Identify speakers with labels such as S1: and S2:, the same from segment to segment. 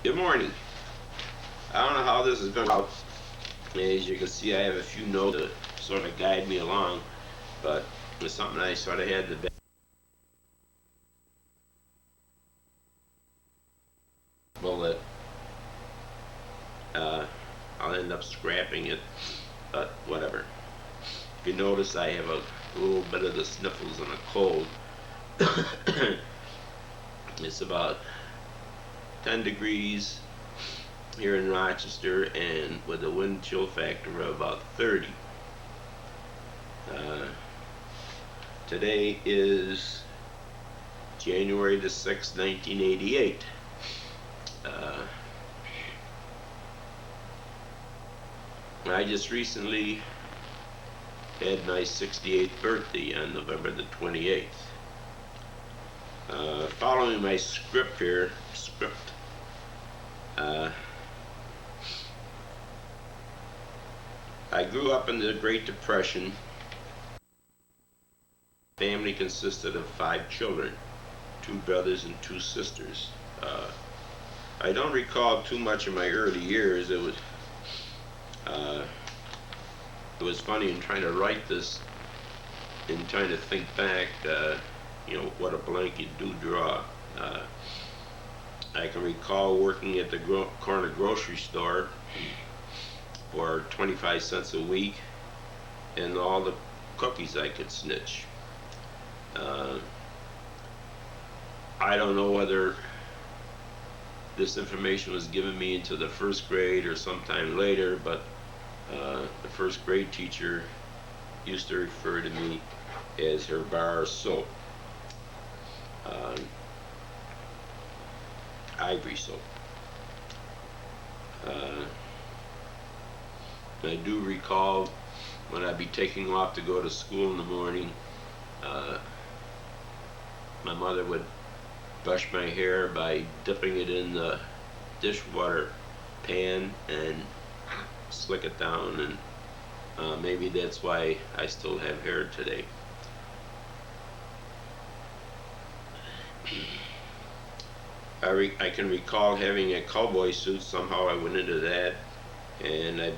S1: Good morning. I don't know how this is going to out. As you can see, I have a few notes to sort of guide me along, but it's something I sort of had to bullet. Uh, I'll end up scrapping it, but whatever. If you notice, I have a little bit of the sniffles and a cold. It's about 10 degrees here in Rochester, and with a wind chill factor of about 30. Uh, Today is January the 6th, 1988. I just recently had my 68th birthday on November the 28th. Following my script, I grew up in the Great Depression. Family consisted of 5 children, 2 brothers and 2 sisters. I don't recall too much of my early years. It was funny in trying to write this and trying to think back, what a blank you do draw. I can recall working at the corner grocery store for 25 cents a week and all the cookies I could snitch. I don't know whether this information was given me into the first grade or sometime later, but the first grade teacher used to refer to me as her bar of soap, ivory soap. I do recall when I'd be taking off to go to school in the morning, my mother would brush my hair by dipping it in the dishwater pan and slick it down, and maybe that's why I still have hair today. I can recall having a cowboy suit. Somehow I went into that, and I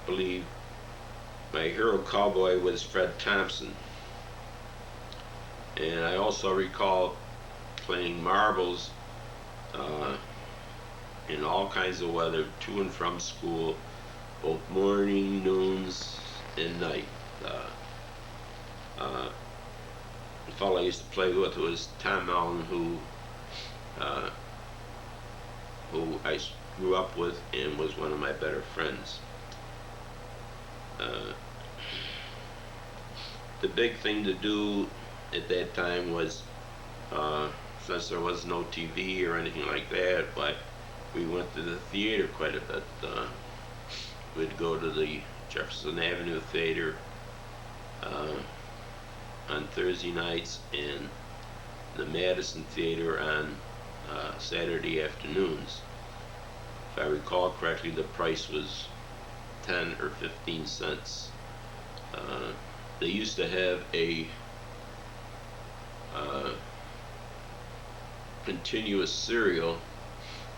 S1: believe my hero cowboy was Fred Thompson. And I also recall playing marbles in all kinds of weather, to and from school, both morning, noons, and night. The fellow I used to play with was Tom Allen, who I grew up with and was one of my better friends. The big thing to do at that time was, since there was no TV or anything like that, but we went to the theater quite a bit. We'd go to the Jefferson Avenue Theater on Thursday nights and the Madison Theater on Saturday afternoons. If I recall correctly, the price was 10 or 15 cents. They used to have a continuous serial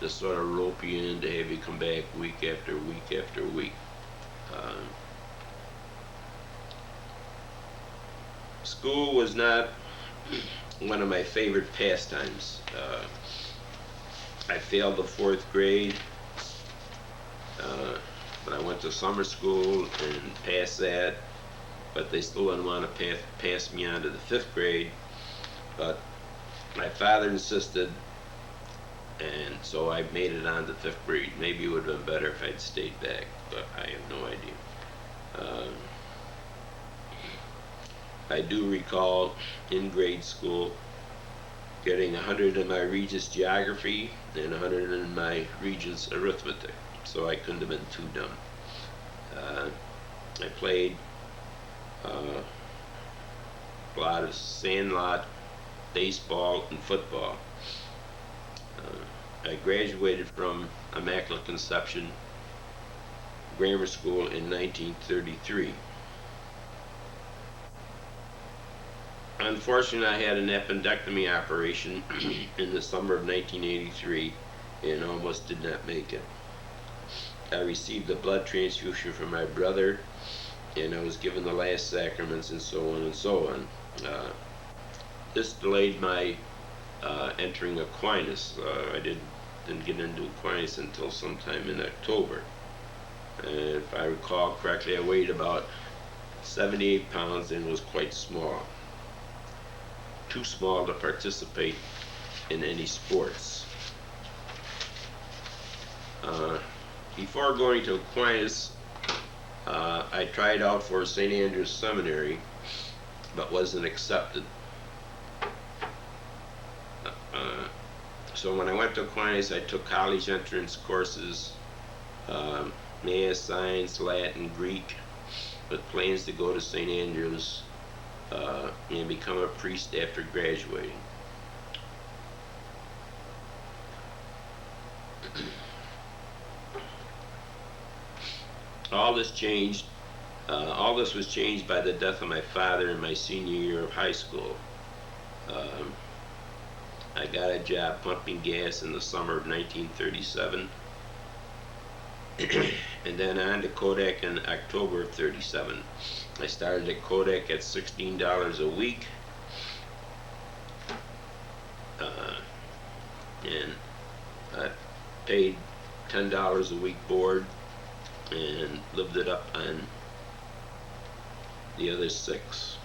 S1: to sort of rope you in, to have you come back week after week after week. School was not one of my favorite pastimes. I failed the 4th grade, but I went to summer school and passed that, but they still didn't want to pass me on to the 5th grade. But my father insisted, and so I made it on to 5th grade. Maybe it would have been better if I'd stayed back, but I have no idea. I do recall in grade school getting 100 in my Regis geography and 100 in my Regis arithmetic, so I couldn't have been too dumb. I played a lot of sandlot, baseball, and football. I graduated from Immaculate Conception Grammar School in 1933. Unfortunately, I had an appendectomy operation in the summer of 1983, and almost did not make it. I received a blood transfusion from my brother, and I was given the last sacraments, and so on and so on. This delayed my entering Aquinas. I didn't get into Aquinas until sometime in October. And if I recall correctly, I weighed about 78 pounds and was quite small. Too small to participate in any sports. Before going to Aquinas, I tried out for St. Andrew's Seminary, but wasn't accepted. So when I went to Aquinas, I took college entrance courses, Math, Science, Latin, Greek, with plans to go to St. Andrew's and become a priest after graduating. All this was changed by the death of my father in my senior year of high school. I got a job pumping gas in the summer of 1937, and then on to Kodak in October of 37. I started at Kodak at $16 a week, and I paid $10 a week board and lived it up on the other 6.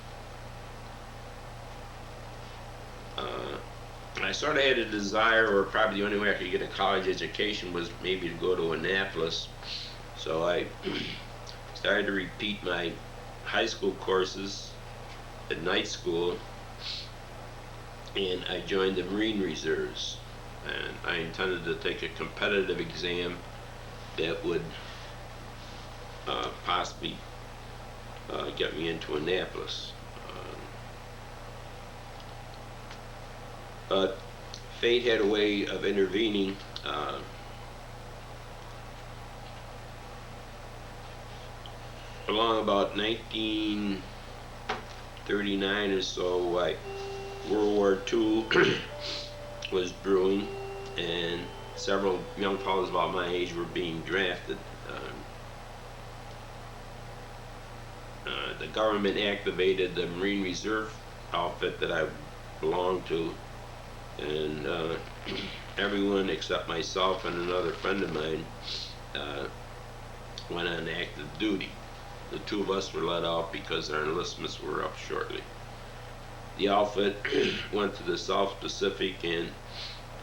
S1: I sort of had a desire, or probably the only way I could get a college education was maybe to go to Annapolis. So I started to repeat my high school courses at night school, and I joined the Marine Reserves. And I intended to take a competitive exam that would possibly get me into Annapolis. But fate had a way of intervening. Along about 1939 or so, World War II was brewing, and several young fellows about my age were being drafted. The government activated the Marine Reserve outfit that I belonged to, and everyone except myself and another friend of mine went on active duty. The 2 of us were let out because our enlistments were up shortly. The outfit went to the South Pacific and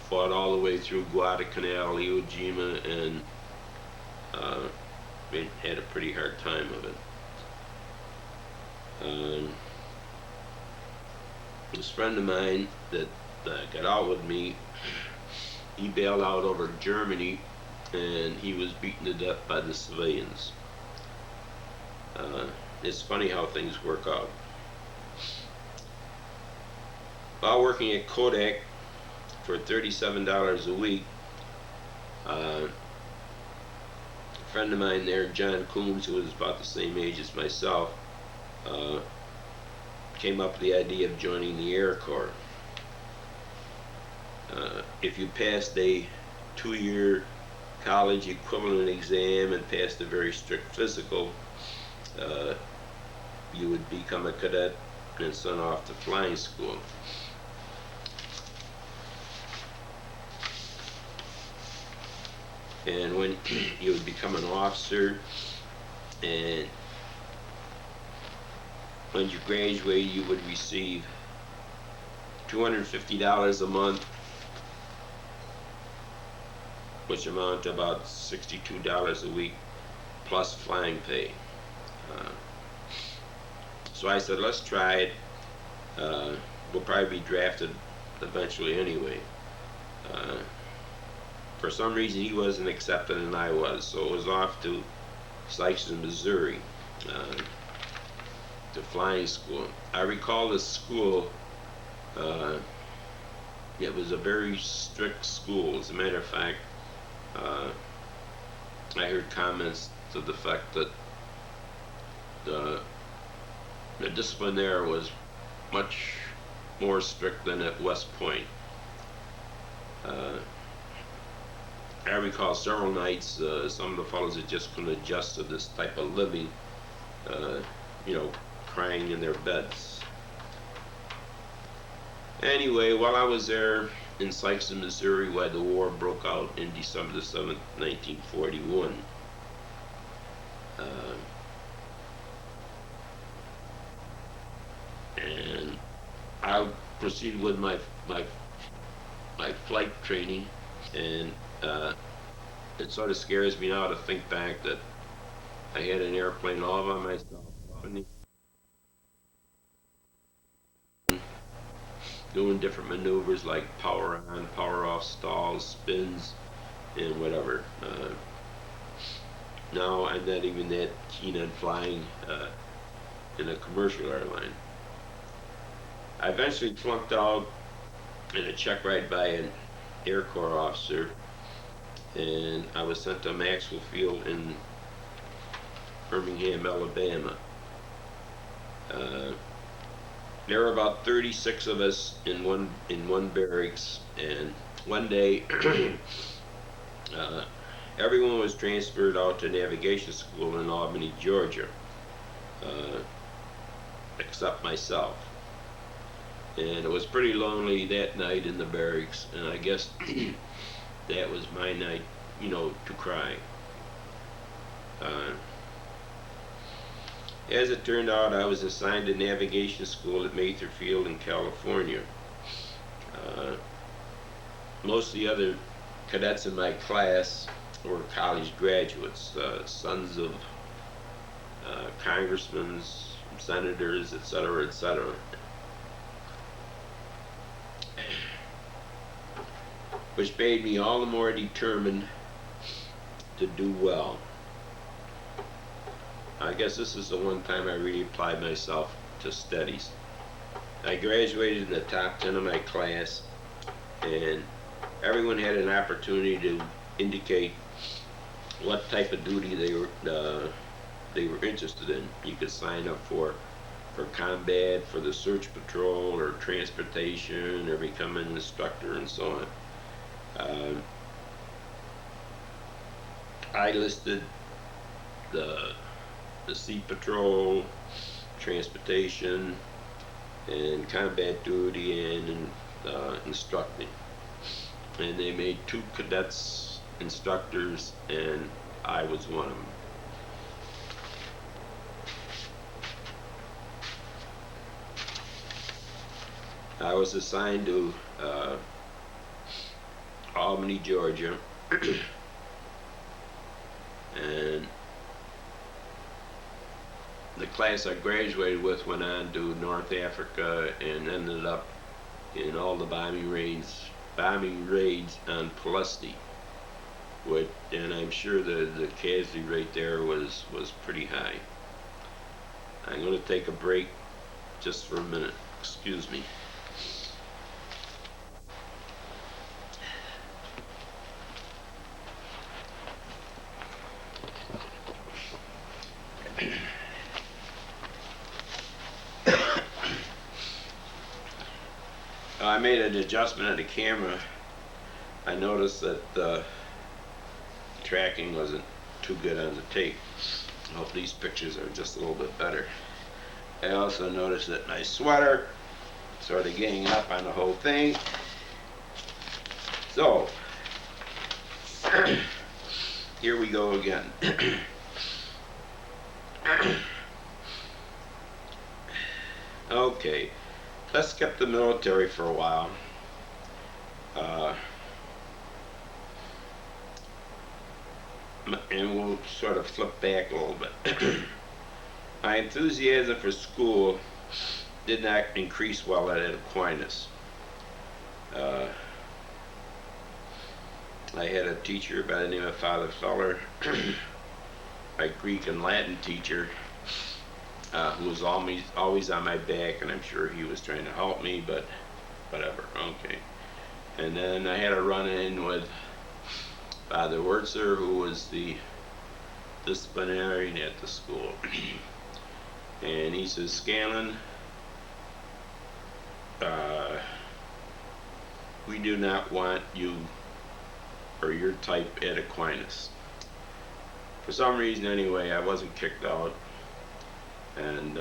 S1: fought all the way through Guadalcanal, Iwo Jima, and had a pretty hard time of it. This friend of mine that got out with me, he bailed out over Germany, and he was beaten to death by the civilians. It's funny how things work out. While working at Kodak for $37 a week, a friend of mine there, John Coombs, who was about the same age as myself, came up with the idea of joining the Air Corps. If you passed a 2-year college equivalent exam and passed a very strict physical, you would become a cadet and sent off to flying school. And when you would become an officer, and when you graduated, you would receive $250 a month, which amounted to about $62 a week, plus flying pay. So I said, let's try it. We'll probably be drafted eventually anyway. For some reason, he wasn't accepted and I was, so it was off to Sikeston, Missouri, to flying school. I recall the school, it was a very strict school. As a matter of fact, I heard comments to the fact that the discipline there was much more strict than at West Point. I recall several nights, some of the fellows that just couldn't adjust to this type of living, uh, you know, crying in their beds. Anyway, while I was there in Sikeston, Missouri, where the war broke out in December the 7th, 1941, uh, and I proceeded with my my flight training, and it sort of scares me now to think back that I had an airplane all by myself, up in the, doing different maneuvers like power on, power off, stalls, spins, and whatever. Now I'm not even that keen on flying in a commercial airline. I eventually flunked out in a check ride by an Air Corps officer, and I was sent to Maxwell Field in Birmingham, Alabama. Uh, there were about 36 of us in one barracks, and one day uh, everyone was transferred out to navigation school in Albany, Georgia, uh, except myself. And it was pretty lonely that night in the barracks, and I guess that was my night, you know, to cry. Uh, as it turned out, I was assigned to navigation school at Mather Field in California. Uh, most of the other cadets in my class were college graduates, sons of congressmen, senators, etc., etc., which made me all the more determined to do well. I guess this is the one time I really applied myself to studies. I graduated in the top 10 of my class, and everyone had an opportunity to indicate what type of duty they were interested in. You could sign up for combat, for the search patrol, or transportation, or become an instructor, and so on. I listed the sea patrol, transportation, and combat duty, and instructing. And they made 2 cadets instructors, and I was one of them. I was assigned to Albany, Georgia, and the class I graduated with went on to North Africa and ended up in all the bombing raids on Palestine, and I'm sure the casualty rate there was pretty high. I'm going to take a break just for a minute. Excuse me. I made an adjustment of the camera. I noticed that the tracking wasn't too good on the tape. I hope these pictures are just a little bit better. I also noticed that my sweater sort of ganging up on the whole thing. So, here we go again. Okay, let's skip the military for a while. And we'll sort of flip back a little bit. My enthusiasm for school did not increase while at Aquinas. I had a teacher by the name of Father Feller, my Greek and Latin teacher, who was always on my back, and I'm sure he was trying to help me, but whatever, okay. And then I had a run-in with Father Wurtzer, who was the disciplinarian at the school. And he says, Scanlon, we do not want you or your type at Aquinas. For some reason, anyway, I wasn't kicked out, and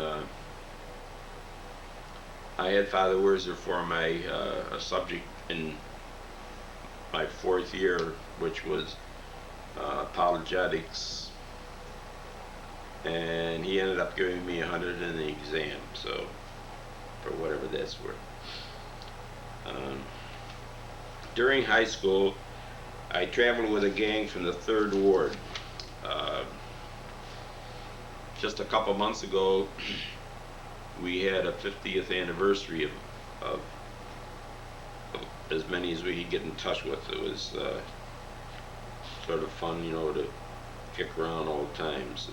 S1: I had Father Wurzer for my subject in my fourth year, which was apologetics, and he ended up giving me 100 in the exam, so for whatever that's worth. During high school, I traveled with a gang from the 3rd Ward. Just a couple months ago, we had a 50th anniversary of as many as we could get in touch with. It was sort of fun, you know, to kick around old times.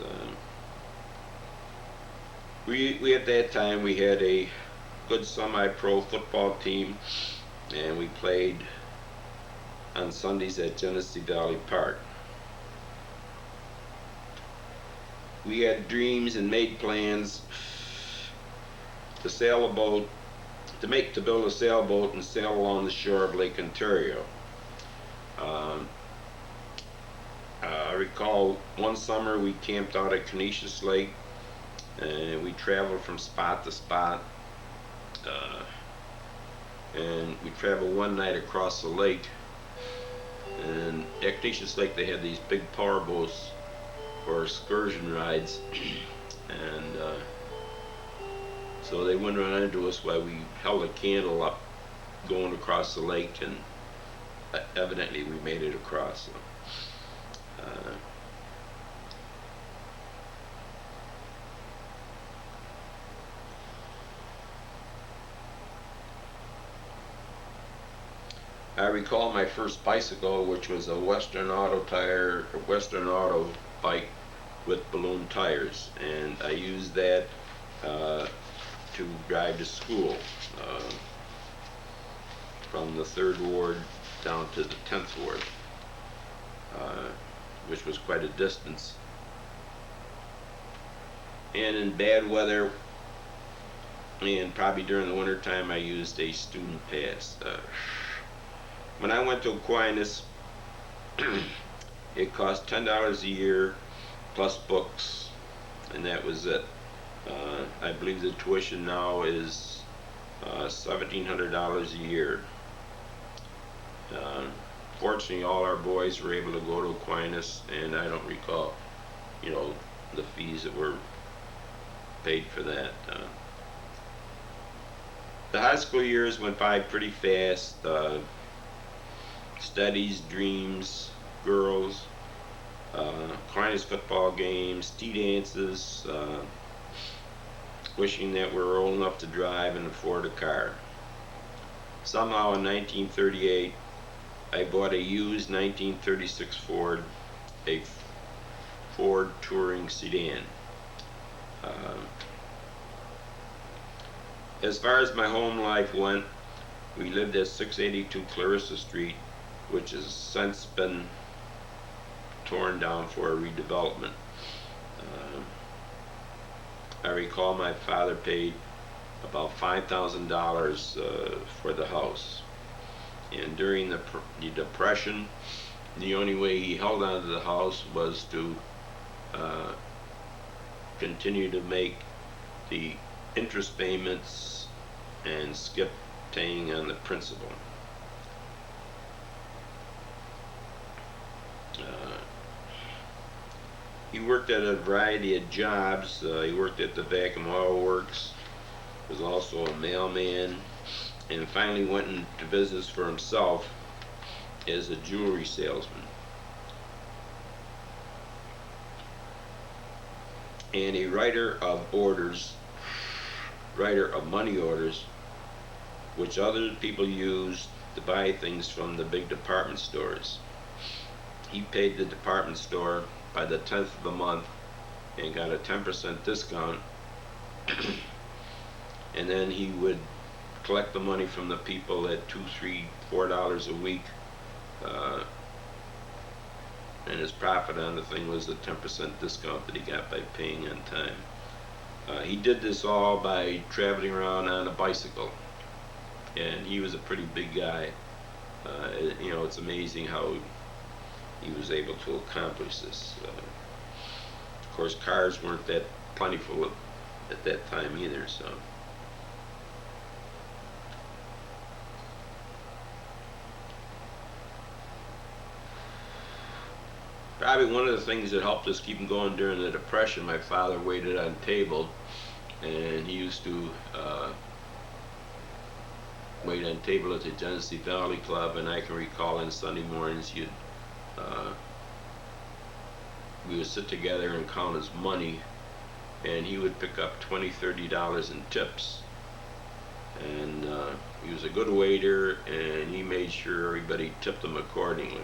S1: We at that time we had a good semi-pro football team, and we played on Sundays at Genesee Valley Park. We had dreams and made plans to sail a boat, to build a sailboat and sail along the shore of Lake Ontario. I recall one summer we camped out at Canisius Lake, and we traveled from spot to spot, and we traveled one night across the lake, and at Canisius Lake they had these big power boats for excursion rides, and so they wouldn't run into us while we held a candle up going across the lake, and evidently we made it across. So, I recall my first bicycle, which was a Western Auto bike with balloon tires, and I used that to drive to school from the 3rd Ward down to the 10th Ward, which was quite a distance. And in bad weather, and probably during the winter time, I used a student pass. When I went to Aquinas, it cost $10 a year plus books, and that was it. I believe the tuition now is $1,700 a year. Fortunately, all our boys were able to go to Aquinas, and I don't recall, you know, the fees that were paid for that. The high school years went by pretty fast. Studies, dreams, girls, Aquinas football games, tea dances, wishing that we were old enough to drive and afford a car. Somehow in 1938, I bought a used 1936 Ford, a Ford Touring sedan. As far as my home life went, we lived at 682 Clarissa Street, which has since been torn down for a redevelopment. I recall my father paid about $5,000 for the house, and during the Depression, the only way he held on to the house was to continue to make the interest payments and skip paying on the principal. He worked at a variety of jobs. He worked at the Vacuum Oil Works, was also a mailman, and finally went into business for himself as a jewelry salesman. And a writer of money orders, which other people used to buy things from the big department stores. He paid the department store by the 10th of the month and got a 10% discount, and then he would collect the money from the people at $2, $3, $4 a week, and his profit on the thing was the 10% discount that he got by paying on time. He did this all by traveling around on a bicycle, and he was a pretty big guy. You know, it's amazing how he was able to accomplish this. Of course, cars weren't that plentiful at that time either, so. Probably one of the things that helped us keep him going during the Depression, my father waited on table, and he used to wait on table at the Genesee Valley Club, and I can recall on Sunday mornings we would sit together and count his money, and he would pick up $20, $30 in tips. And he was a good waiter, and he made sure everybody tipped him accordingly.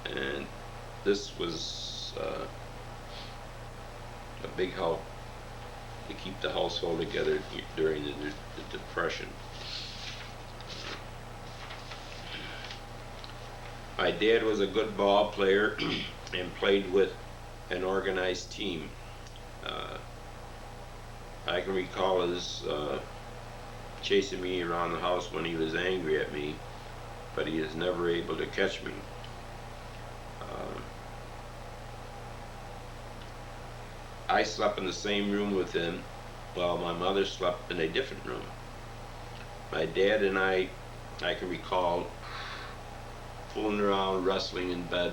S1: And this was a big help to keep the household together during the Depression. My dad was a good ball player and played with an organized team. I can recall his chasing me around the house when he was angry at me, but he was never able to catch me. I slept in the same room with him while my mother slept in a different room. My dad and I can recall fooling around, wrestling in bed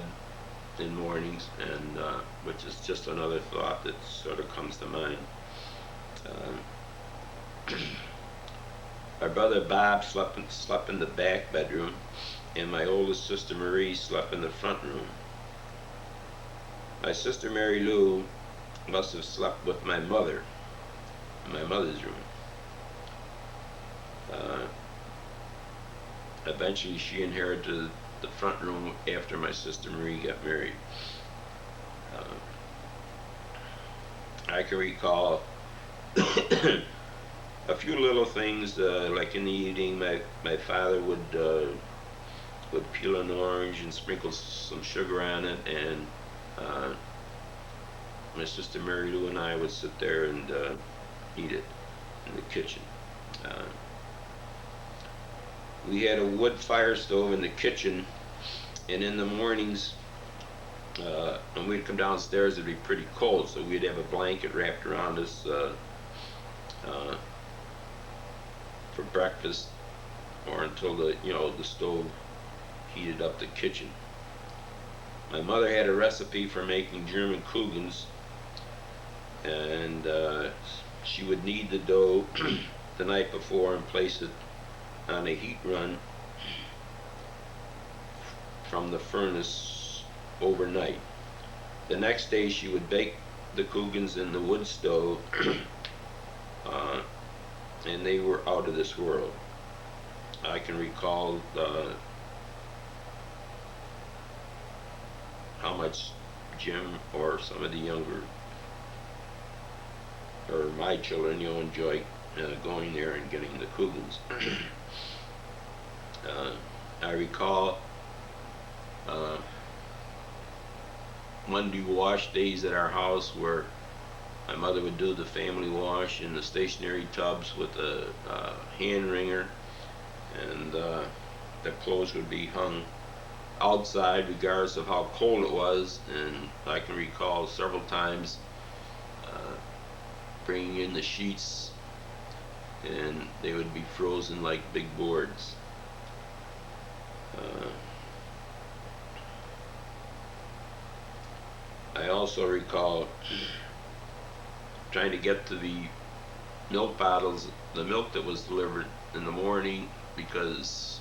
S1: in mornings, and which is just another thought that sort of comes to mind. My brother Bob slept in the back bedroom, and my oldest sister Marie slept in the front room. My sister Mary Lou must have slept with my mother in my mother's room. Eventually she inherited the front room after my sister Marie got married. I can recall a few little things, like in the evening my father would peel an orange and sprinkle some sugar on it, and my sister Mary Lou and I would sit there and eat it in the kitchen. We had a wood fire stove in the kitchen, and in the mornings when we'd come downstairs it'd be pretty cold, so we'd have a blanket wrapped around us for breakfast, or until the stove heated up the kitchen. My mother had a recipe for making German Kugels, and she would knead the dough the night before and place it on a heat run from the furnace overnight. The next day she would bake the Kugels in the wood stove, and they were out of this world. I can recall how much Jim or some of the younger, or my children, enjoy going there and getting the Kugels. I recall Monday wash days at our house where my mother would do the family wash in the stationary tubs with a hand wringer, and the clothes would be hung outside regardless of how cold it was. And I can recall several times bringing in the sheets, and they would be frozen like big boards. I also recall trying to get to the milk bottles, the milk that was delivered in the morning, because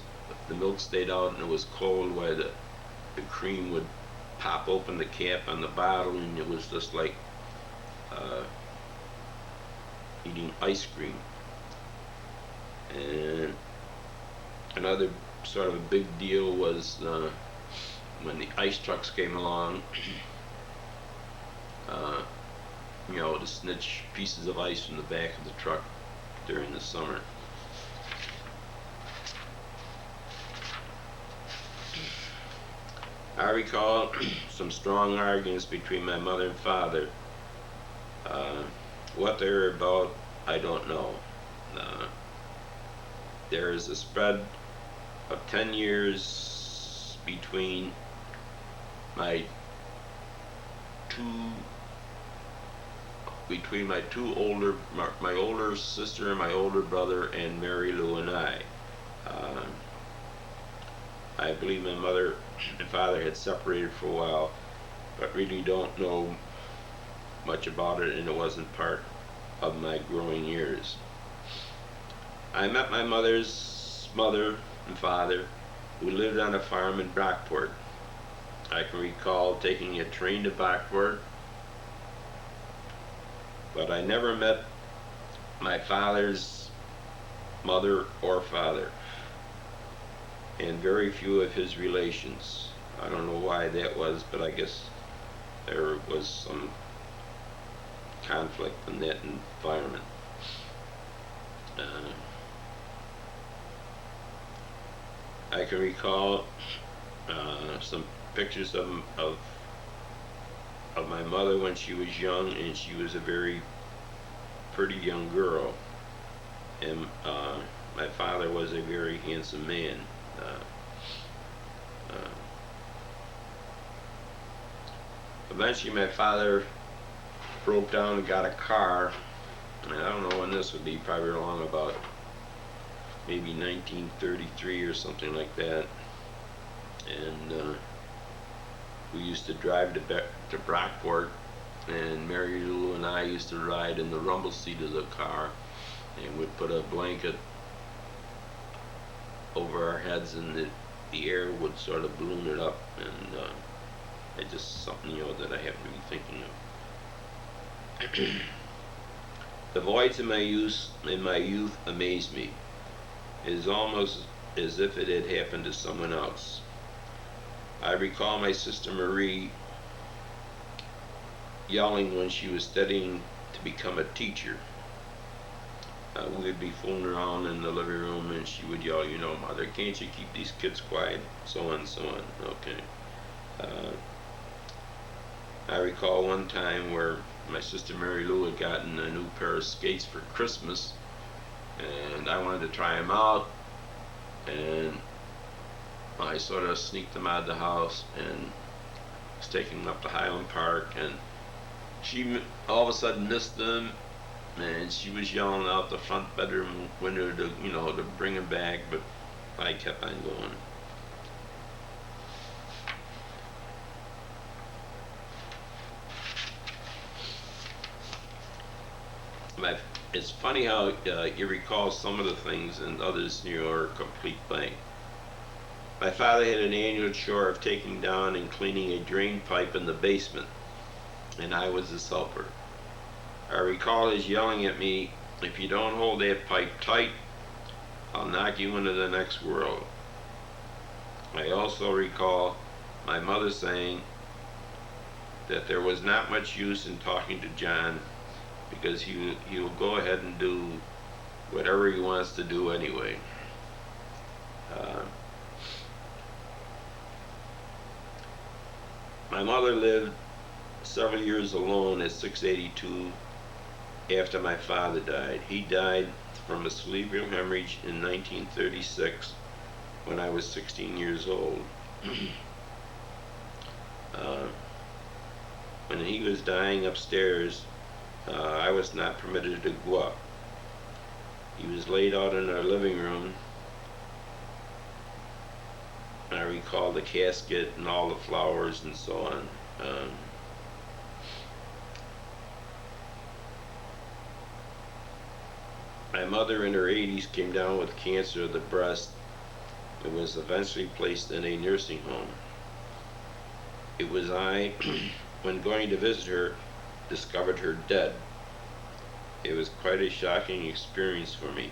S1: the milk stayed out and it was cold, while the cream would pop open the cap on the bottle, and it was just like eating ice cream. And another sort of a big deal was when the ice trucks came along, to snitch pieces of ice from the back of the truck during the summer. I recall some strong arguments between my mother and father. What they were about, I don't know. There is a spread of 10 years between my two my older sister and my older brother and Mary Lou and I. Uh, I believe my mother and father had separated for a while, but really don't know much about it, and it wasn't part of my growing years. I met my mother's mother and father, who lived on a farm in Brockport. I can recall taking a train to Brockport, but I never met my father's mother or father, and very few of his relations. I don't know why that was, but I guess there was some conflict in that environment. I can recall some pictures of my mother when she was young, and she was a very pretty young girl, and my father was a very handsome man. Eventually my father broke down and got a car, and I don't know when this would be, probably along about maybe 1933 or something like that, and we used to drive to Brockport, and Mary Lou and I used to ride in the rumble seat of the car, and we'd put a blanket over our heads, and the air would sort of balloon it up, and it's just something, you know, that I happen to be thinking of. The voids in my youth amazed me. It is almost as if it had happened to someone else. I recall my sister Marie yelling when she was studying to become a teacher. We would be fooling around in the living room, and she would yell, you know, "Mother, can't you keep these kids quiet?" So on, so on. Okay. I recall one time where my sister Mary Lou had gotten a new pair of skates for Christmas, and I wanted to try them out, and I sort of sneaked them out of the house and was taking them up to Highland Park, and she all of a sudden missed them, and she was yelling out the front bedroom window to, you know, to bring them back, but I kept on going. It's funny how you recall some of the things and others, you know, are a complete blank. My father had an annual chore of taking down and cleaning a drain pipe in the basement, and I was his helper. I recall his yelling at me, "If you don't hold that pipe tight, I'll knock you into the next world." I also recall my mother saying that there was not much use in talking to John, because he will go ahead and do whatever he wants to do anyway. My mother lived several years alone at 682 after my father died. He died from a cerebral hemorrhage in 1936 when I was 16 years old. When he was dying upstairs, I was not permitted to go up. He was laid out in our living room. I recall the casket and all the flowers and so on. My mother in her 80s came down with cancer of the breast and was eventually placed in a nursing home. It was I, when going to visit her, discovered her dead. It was quite a shocking experience for me.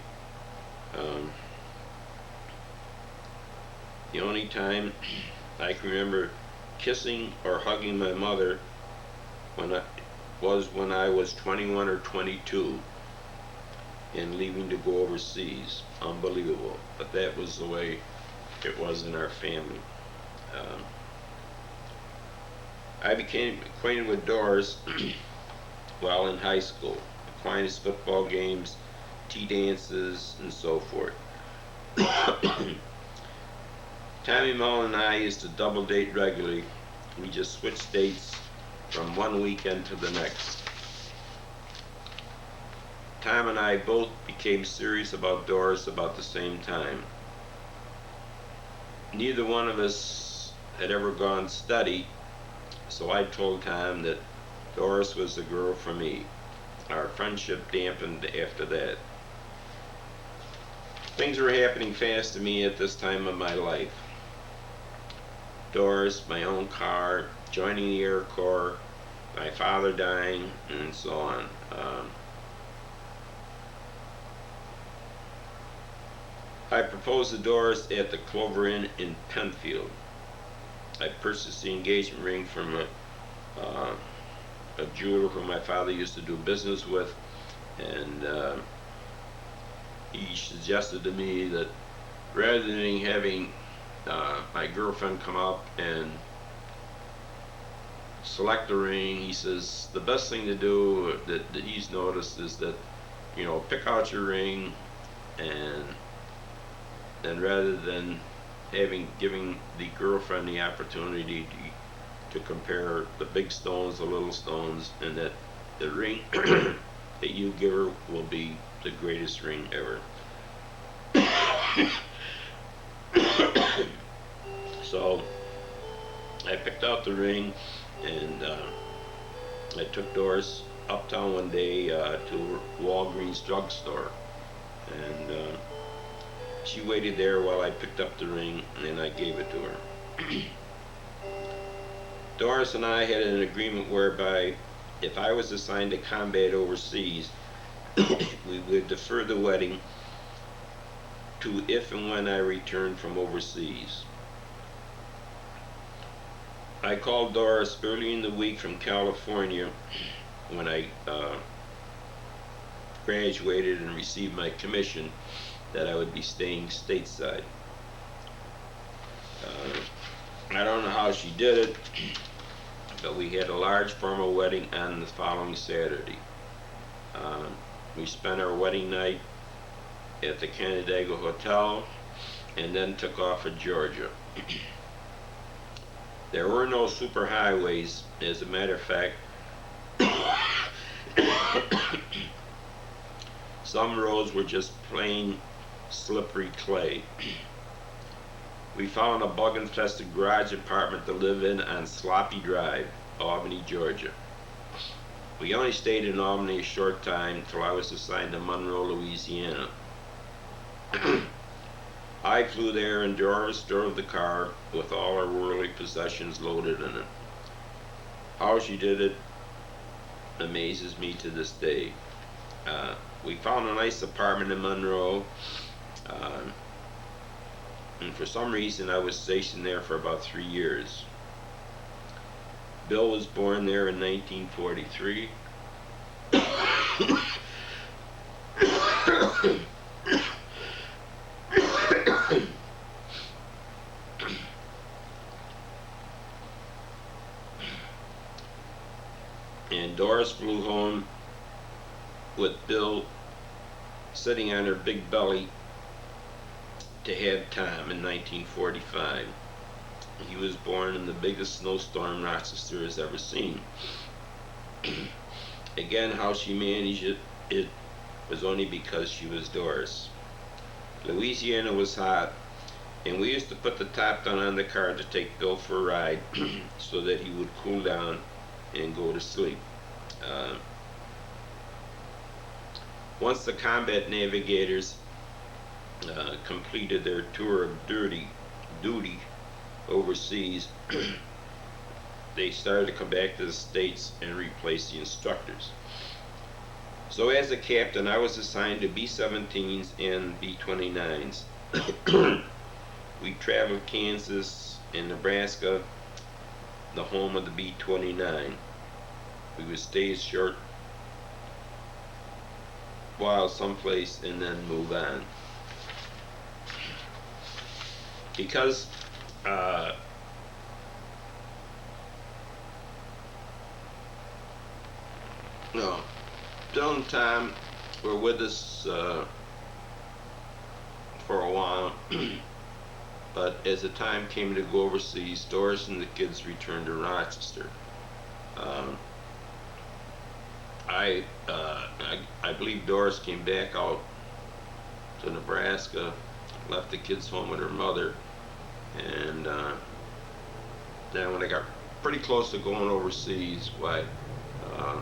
S1: The only time I can remember kissing or hugging my mother was when I was 21 or 22 and leaving to go overseas. Unbelievable, but that was the way it was in our family. I became acquainted with Doris while in high school. Aquinas football games, tea dances, and so forth. Tommy Mullen and I used to double date regularly. We just switched dates from one weekend to the next. Tom and I both became serious about Doris about the same time. Neither one of us had ever gone steady, so I told Tom that Doris was the girl for me. Our friendship dampened after that. Things were happening fast to me at this time of my life. Doris, my own car, joining the Air Corps, my father dying, and so on. I proposed to Doris at the Clover Inn in Penfield. I purchased the engagement ring from a jeweler who my father used to do business with, and he suggested to me that rather than having my girlfriend come up and select the ring, he says the best thing to do that he's noticed is that, pick out your ring, and rather than giving the girlfriend the opportunity to compare the big stones, the little stones, and that the ring that you give her will be the greatest ring ever. So I picked out the ring, and I took Doris uptown one day to Walgreens drugstore, and she waited there while I picked up the ring, and then I gave it to her. Doris and I had an agreement whereby if I was assigned to combat overseas, we would defer the wedding to if and when I returned from overseas. I called Doris early in the week from California when I graduated and received my commission that I would be staying stateside. I don't know how she did it, but we had a large formal wedding on the following Saturday. We spent our wedding night at the Canandaigua Hotel and then took off for Georgia. There were no superhighways. As a matter of fact, some roads were just plain slippery clay. We found a bug-infested garage apartment to live in on Sloppy Drive, Albany, Georgia. We only stayed in Albany a short time till I was assigned to Monroe, Louisiana. I flew there and Doris drove the car with all our worldly possessions loaded in it. How she did it amazes me to this day. We found a nice apartment in Monroe, and for some reason I was stationed there for about 3 years. Bill was born there in 1943. And Doris flew home with Bill sitting on her big belly to have Tom in 1945. He was born in the biggest snowstorm Rochester has ever seen. Again, how she managed it was only because she was Doris. Louisiana was hot, and we used to put the top down on the car to take Bill for a ride so that he would cool down and go to sleep. Once the combat navigators completed their tour of duty overseas, they started to come back to the States and replace the instructors. So as a captain, I was assigned to B-17s and B-29s. We traveled Kansas and Nebraska, the home of the B-29. We would stay a short while someplace and then move on. Because Bill and Tom were with us for a while. But as the time came to go overseas, Doris and the kids returned to Rochester. Um, I believe Doris came back out to Nebraska, left the kids home with her mother, and then when I got pretty close to going overseas, uh,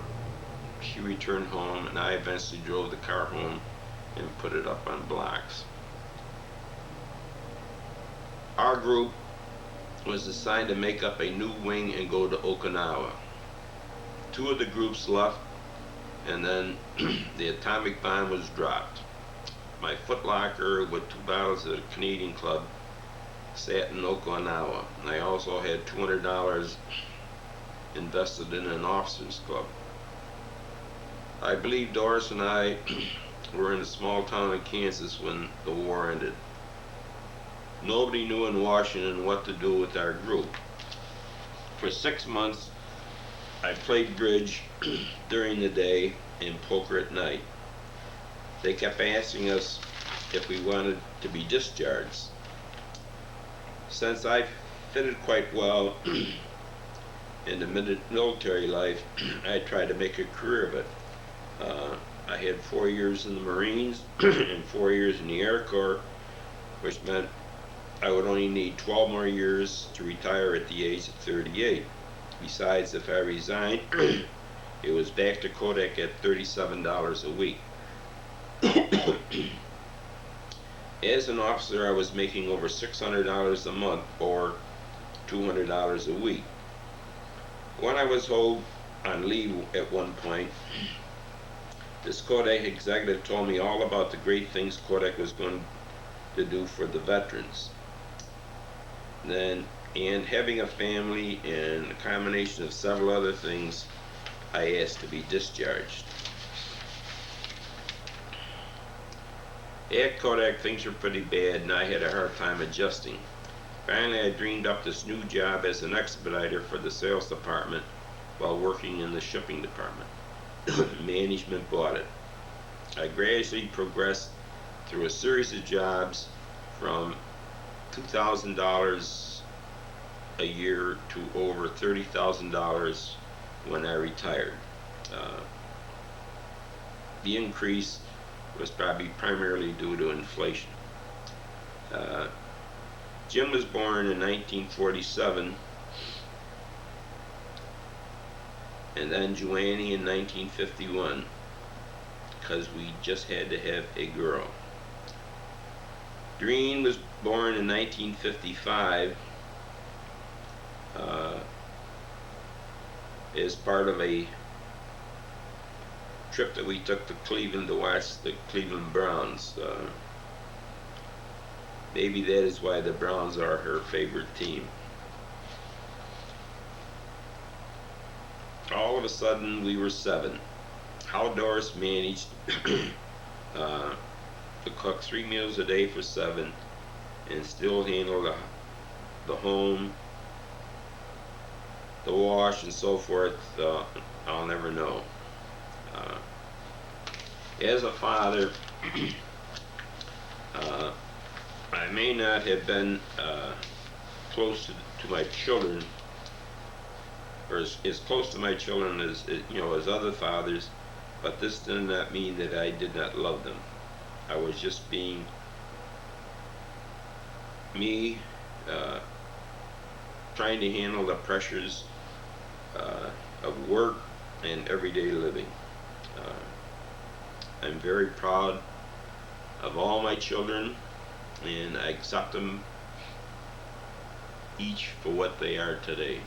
S1: she returned home, and I eventually drove the car home and put it up on blocks. Our group was assigned to make up a new wing and go to Okinawa. Two of the groups left, and then the atomic bomb was dropped. My footlocker with 2 bottles of the Canadian Club sat in Okinawa, and I also had $200 invested in an officers club. I believe Doris and I were in a small town in Kansas when the war ended. Nobody knew in Washington what to do with our group. For 6 months, I played bridge during the day and poker at night. They kept asking us if we wanted to be discharged. Since I fitted quite well in the military life, I tried to make a career of it. I had 4 years in the Marines and 4 years in the Air Corps, which meant I would only need 12 more years to retire at the age of 38. Besides, if I resigned, it was back to Kodak at $37 a week. As an officer, I was making over $600 a month, or $200 a week. When I was home on leave at one point, this Kodak executive told me all about the great things Kodak was going to do for the veterans. And having a family and a combination of several other things, I asked to be discharged. At Kodak, things were pretty bad, and I had a hard time adjusting. Finally, I dreamed up this new job as an expediter for the sales department while working in the shipping department. Management bought it. I gradually progressed through a series of jobs from $2,000 a year to over $30,000 when I retired. The increase was probably primarily due to inflation. Jim was born in 1947, and then Joannie in 1951, because we just had to have a girl. Doreen was born in 1955 as part of a trip that we took to Cleveland to watch the Cleveland Browns. Maybe that is why the Browns are her favorite team. All of a sudden, we were 7. How Doris managed to cook 3 meals a day for 7 and still handle the home, the wash, and so forth, I'll never know. As a father, I may not have been close to my children, or as close to my children as as other fathers, but this did not mean that I did not love them. I was just being me, trying to handle the pressures of work and everyday living. I'm very proud of all my children, and I accept them each for what they are today.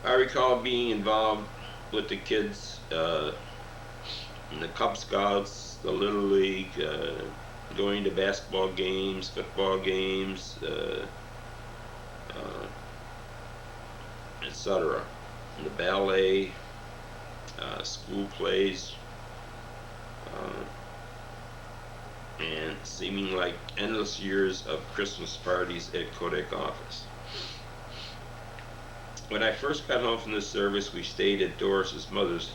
S1: I recall being involved with the kids in the Cub Scouts, the Little League, going to basketball games, football games, etc. The ballet, school plays, and seeming like endless years of Christmas parties at Kodak office. When I first got home from the service, we stayed at Doris's mother's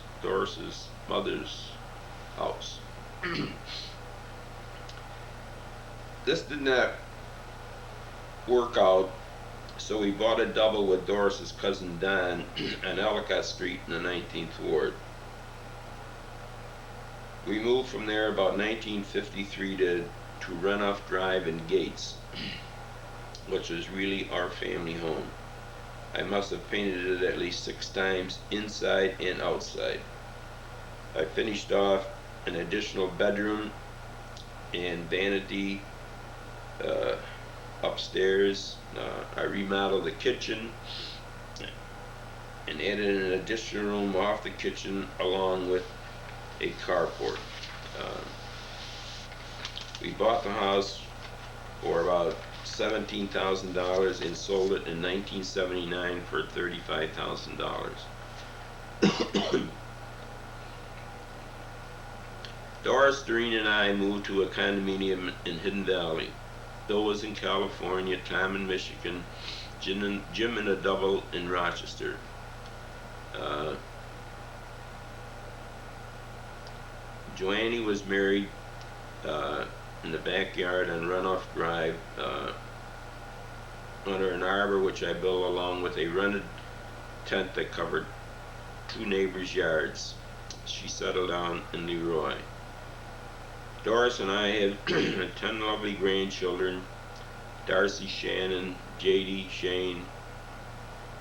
S1: house. This did not work out, so we bought a double with Doris's cousin Don on Ellicott Street in the 19th Ward. We moved from there about 1953 to Runoff Drive in Gates, which was really our family home. I must have painted it at least 6 times, inside and outside. I finished off an additional bedroom and vanity upstairs. I remodeled the kitchen and added an additional room off the kitchen along with a carport. We bought the house for about $17,000 and sold it in 1979 for $35,000. Doris, Doreen, and I moved to a condominium in Hidden Valley. Bill was in California, Tom in Michigan, Jim in a double in Rochester. Joannie was married in the backyard on Runoff Drive under an arbor which I built along with a rented tent that covered 2 neighbors' yards. She settled down in Leroy. Doris and I had 10 lovely grandchildren: Darcy, Shannon, JD, Shane,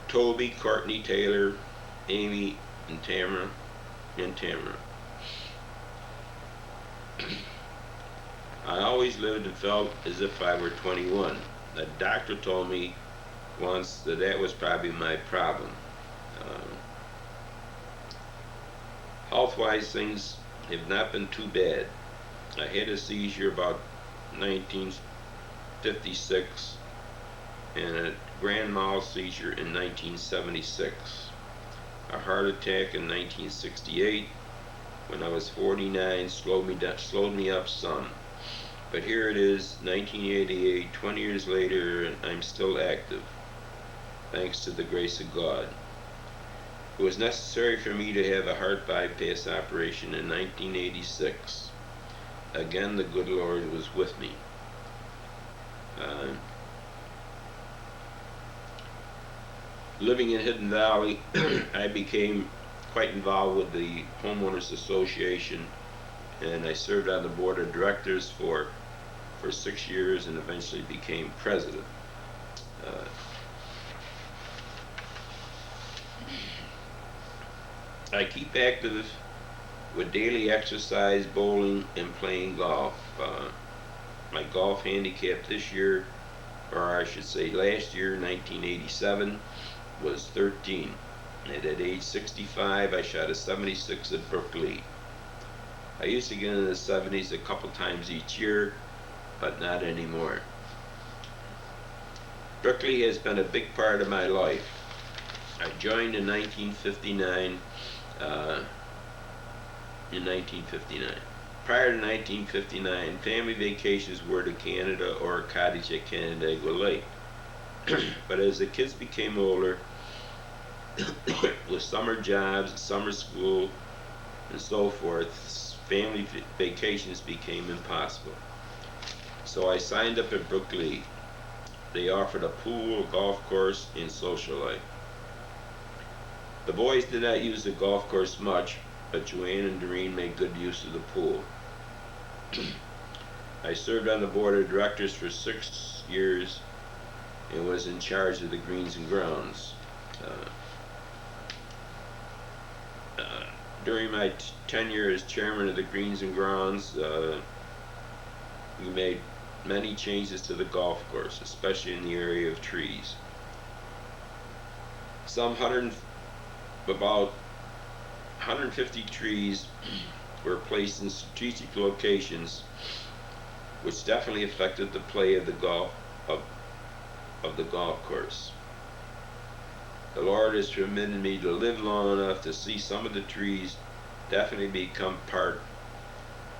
S1: Toby, Courtney, Taylor, Amy, and Tamara. I always lived and felt as if I were 21. The doctor told me once that was probably my problem. Health-wise, things have not been too bad. I had a seizure about 1956 and a grand mal seizure in 1976. A heart attack in 1968 when I was 49 slowed me up some. But here it is, 1988, 20 years later, and I'm still active, thanks to the grace of God. It was necessary for me to have a heart bypass operation in 1986. Again, the good Lord was with me. Living in Hidden Valley, I became quite involved with the Homeowners Association, and I served on the board of directors for 6 years and eventually became president. I keep active with daily exercise, bowling, and playing golf. My golf handicap this year, or I should say last year, 1987, was 13. And at age 65, I shot a 76 at Brooklee. I used to get into the 70s a couple times each year, but not anymore. Brooklee has been a big part of my life. I joined in 1959. Prior to 1959, family vacations were to Canada or a cottage at Canandaigua Lake. But as the kids became older, with summer jobs, summer school, and so forth, family vacations became impossible. So I signed up at Brooklee. They offered a pool, a golf course, and social life. The boys did not use the golf course much, but Joanne and Doreen made good use of the pool. I served on the board of directors for 6 years and was in charge of the greens and grounds. During my tenure as chairman of the greens and grounds, we made many changes to the golf course, especially in the area of trees. About 150 trees were placed in strategic locations, which definitely affected the play of the golf course. The Lord has permitted me to live long enough to see some of the trees definitely become part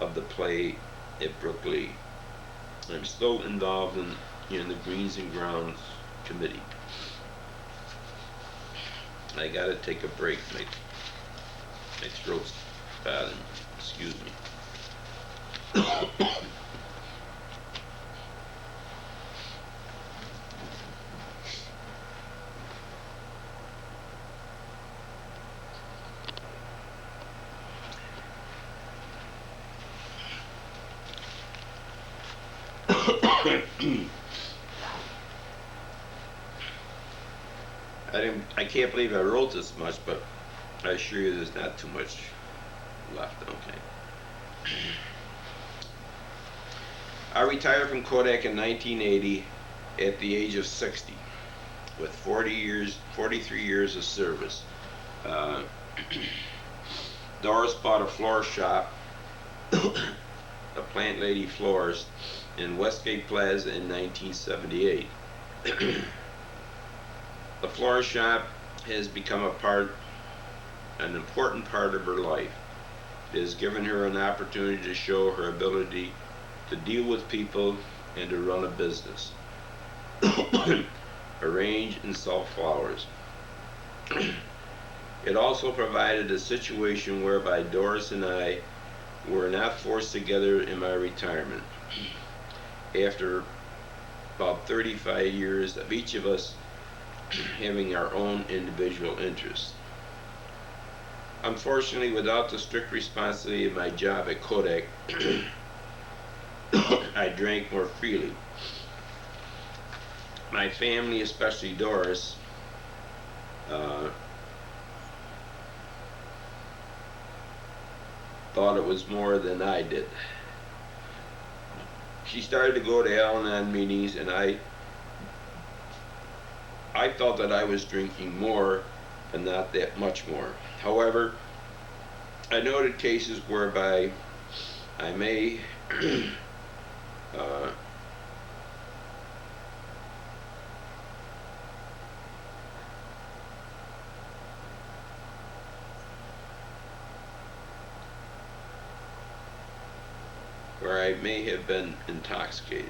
S1: of the play at Brooklee. I'm still involved in the Greens and Grounds Committee. I gotta take a break. My throat's bad. Excuse me. I can't believe I wrote this much, but I assure you there's not too much left. Okay. I retired from Kodak in 1980 at the age of 60 with 43 years of service. Uh, Doris bought a floor shop, a Plant Lady Floors, in Westgate Plaza in 1978. The floor shop has become an important part of her life. It has given her an opportunity to show her ability to deal with people and to run a business. Arrange and sell flowers. It also provided a situation whereby Doris and I were not forced together in my retirement. After about 35 years of each of us having our own individual interests. Unfortunately, without the strict responsibility of my job at Kodak, I drank more freely. My family, especially Doris, thought it was more than I did. She started to go to Al-Anon meetings, and I thought that I was drinking more, but not that much more. However, I noted cases whereby I may where I may have been intoxicated.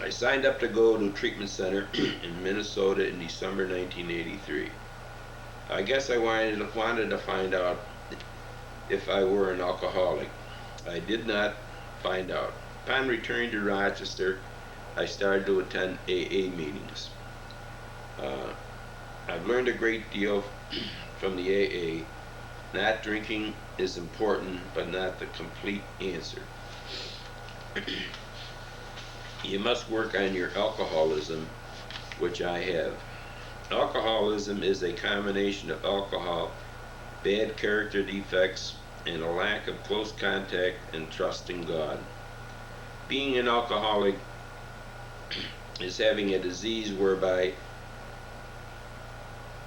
S1: I signed up to go to a treatment center in Minnesota in December 1983. I guess I wanted to find out if I were an alcoholic. I did not find out. Upon returning to Rochester, I started to attend AA meetings. I've learned a great deal from the AA. Not drinking is important, but not the complete answer. You must work on your alcoholism, which I have. Alcoholism is a combination of alcohol, bad character defects, and a lack of close contact and trust in God. Being an alcoholic is having a disease whereby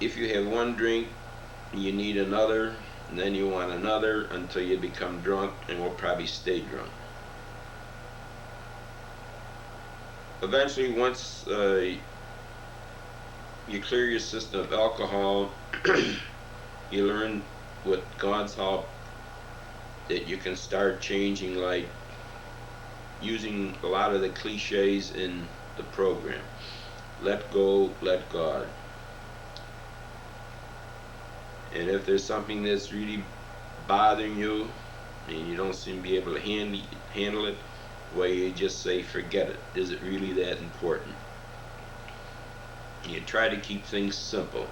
S1: if you have one drink, you need another, and then you want another until you become drunk and will probably stay drunk. Eventually, once you clear your system of alcohol, you learn with God's help that you can start changing, like using a lot of the cliches in the program. Let go, let God. And if there's something that's really bothering you and you don't seem to be able to handle it, well, you just say, forget it. Is it really that important? You try to keep things simple.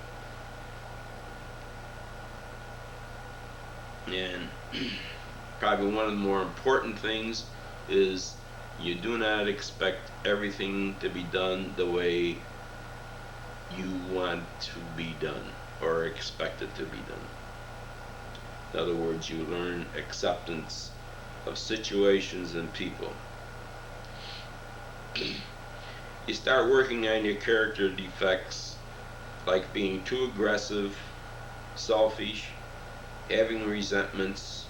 S1: And probably one of the more important things is you do not expect everything to be done the way you want to be done or expect it to be done. In other words, you learn acceptance of situations and people. You start working on your character defects, like being too aggressive, selfish, having resentments,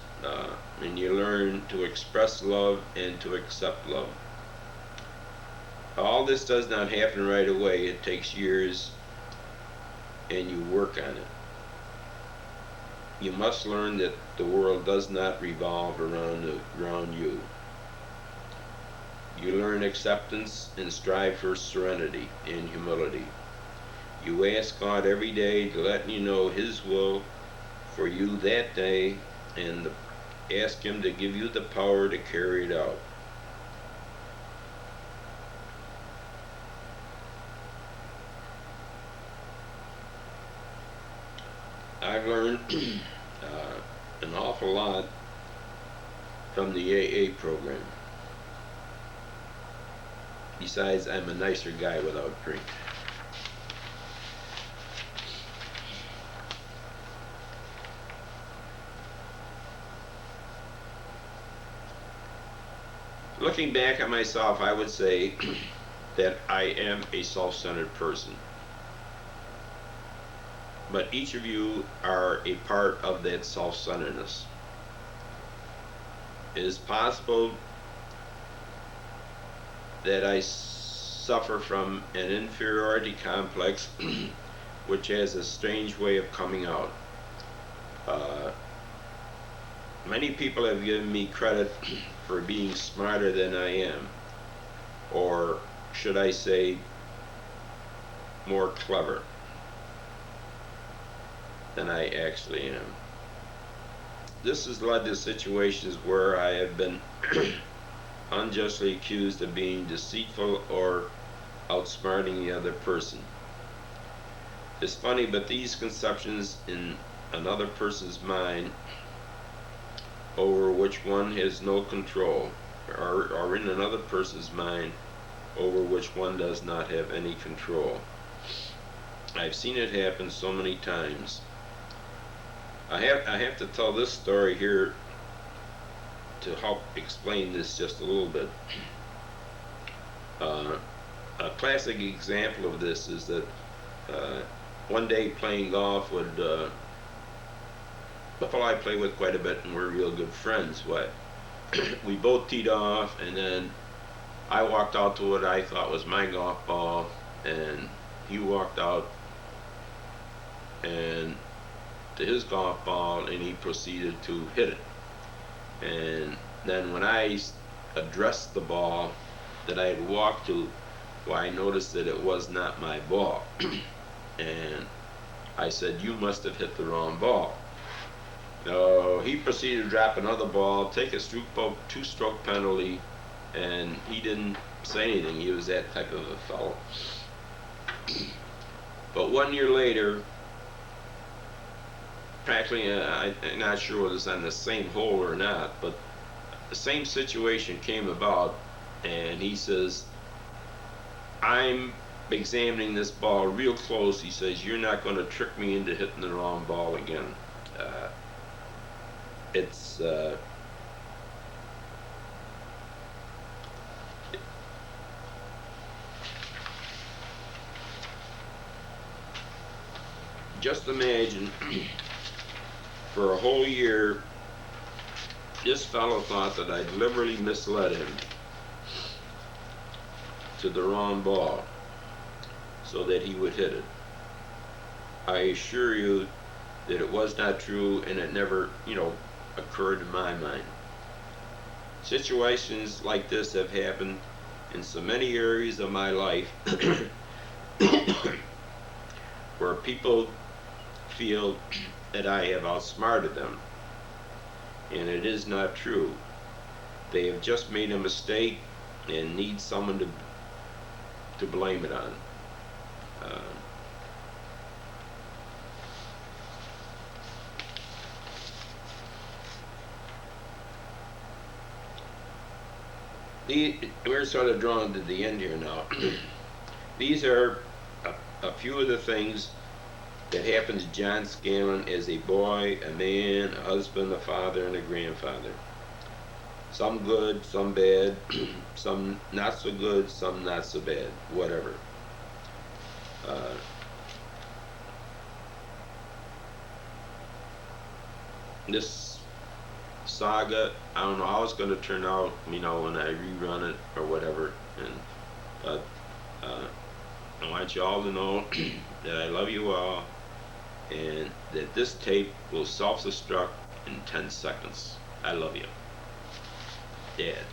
S1: and you learn to express love and to accept love. All this does not happen right away. It takes years, and you work on it. You must learn that the world does not revolve around you. You learn acceptance and strive for serenity and humility. You ask God every day to let you know His will for you that day and Ask Him to give you the power to carry it out. I've learned an awful lot from the AA program. Besides, I'm a nicer guy without drink. Looking back at myself, I would say that I am a self-centered person. But each of you are a part of that self-centeredness. It is possible that I suffer from an inferiority complex which has a strange way of coming out. Many people have given me credit for being smarter than I am, or should I say more clever than I actually am. This has led to situations where I have been unjustly accused of being deceitful or outsmarting the other person. It's funny, but these conceptions in another person's mind over which one has no control are in another person's mind over which one does not have any control. I've seen it happen so many times. I have to tell this story here to help explain this just a little bit. A classic example of this is that one day playing golf with a fellow I play with quite a bit, and we're real good friends. We both teed off, and then I walked out to what I thought was my golf ball, and he walked out and to his golf ball, and he proceeded to hit it. And then when I addressed the ball that I had walked to, I noticed that it was not my ball. And I said, "You must have hit the wrong ball." No, he proceeded to drop another ball, take a two-stroke penalty, and he didn't say anything. He was that type of a fellow. But 1 year later, practically, I'm not sure whether it's on the same hole or not, but the same situation came about, and he says, "I'm examining this ball real close." He says, "You're not going to trick me into hitting the wrong ball again." It's just imagine, for a whole year, this fellow thought that I deliberately misled him to the wrong ball so that he would hit it. I assure you that it was not true, and it never, occurred in my mind. Situations like this have happened in so many areas of my life where people feel that I have outsmarted them, and it is not true. They have just made a mistake and need someone to blame it on. We're sort of drawn to the end here now. These are a few of the things that happened to John Scanlon as a boy, a man, a husband, a father, and a grandfather. Some good, some bad, some not so good, some not so bad, whatever. This saga, I don't know how it's going to turn out, when I rerun it or whatever. But I want you all to know that I love you all, and that this tape will self-destruct in 10 seconds. I love you. Dad.